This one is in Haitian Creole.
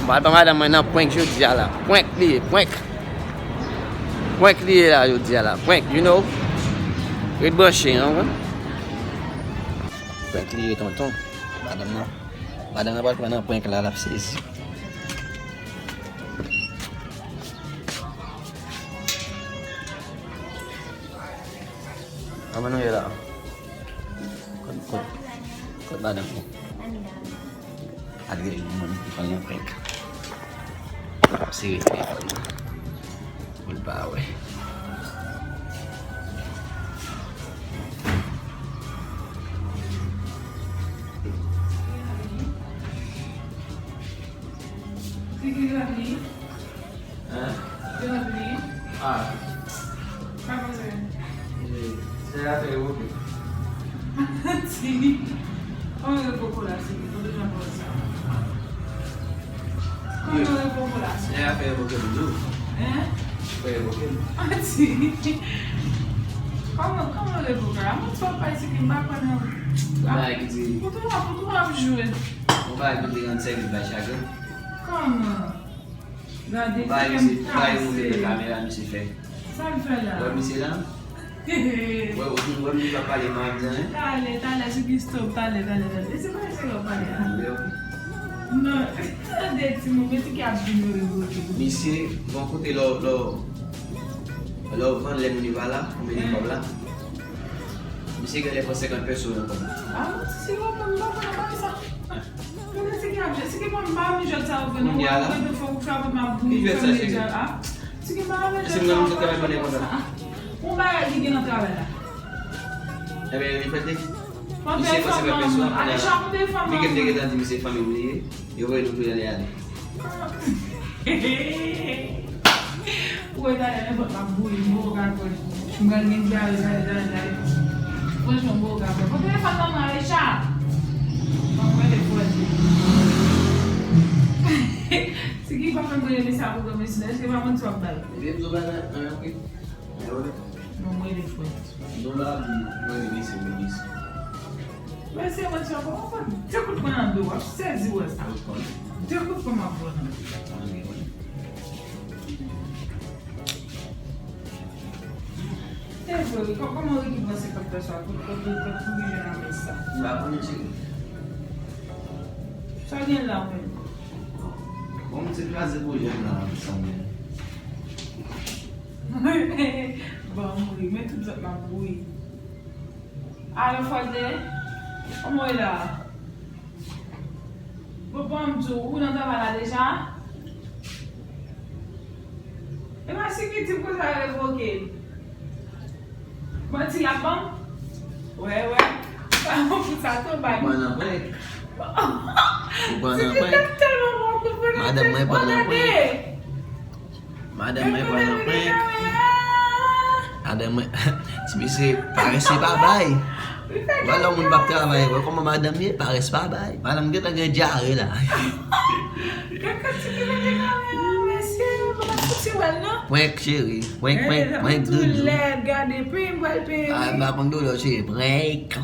Ba madame mwen nan prenk yo di la. Prenk li, prenk. Prenk li la yo di la. Prenk, you know. Red branché, hein. Prenk li tonton. Madame nan. Madame nan pas nan prenk la saisi. Apa nu ya lah? Kod madame ko. Ada gini paling prank. Sige, Bulbawe. Sicky lagi? Hah? Dia lagi? Ah. Apa sih? Saya ada yang bukan. Sì. Come le popolari? Dove c'è una cosa? Come le popolari? Saya ada yang bukan dulu. Saya yang bukan. Ah sì. Come le popolari? Ma tu fai se che va con Vai que diz. Poteva jouer. Não vai que diga antes que vai chegar. Come? Gade, Vai que se câmera me se fez. Sabe falar? Vai me ser lá. Vai me papar de mais, né? Tale, Sicky stop, tale. Esse vai ser o pai. Não, desse momento que abriu o outro. Mesye, vão côté lo vendre les monivales là, on met des pommes là. Mesye que les pour 50 personnes comme. Ah, c'est bon, on va pas ça. C'est que moi, je vais faire un On y a là. peu de faut faire ma bouche. Il fait ça, c'est que. C'est que moi, je C'est que nous travaillons pas les pommes là. On va aller dans le travail là. Eh bien, il fait des. Quand Mesye pour 50 personnes. allez chambre des femmes. Mais que des gens disent famille oubliée, ils vont nous aller. Oi, dale, ne ma bouille, mo ga ko. Chungal ngin dale. Pois mo mo ga ko. Ko te fa ta na lecha. Mo ele foi. Sicky pa fa ngole sa ko do mesina, se va mon swap dal. Viemos do bana, ok. Mo ele foi. Do lado, não é início, Mas se eu achar bom, eu vou pôr na dor, acho que você é zoa. Eu vou pôr uma boa. Como é que você quer pessoal? Porque eu estou com geral mesa. Vai para onde? Só de lá, velho. Como você trazer o jeito na também? Vamos, mete tudo na bui. Ah, eu fazer. Vamos lá. Vamos, o não estava lá já? Eu acho que tipo coisa eu revoquei. Pode ir lá, bom? Ué. Vamos puxar teu bairro. Banana prenk. Você tá tendo uma boca por Madame mãe banana prenk. Madame mãe banana prenk. Madame mãe. Se você parece babai. Wala mo ba travay ko kung madami parece babai. Malam kita nga diary la. Kakasiki na kaya Mesye, makasuti wala. Prenk chérie. Prenk dudu. Gade, prenk, Ah, bakong dulo si prenk.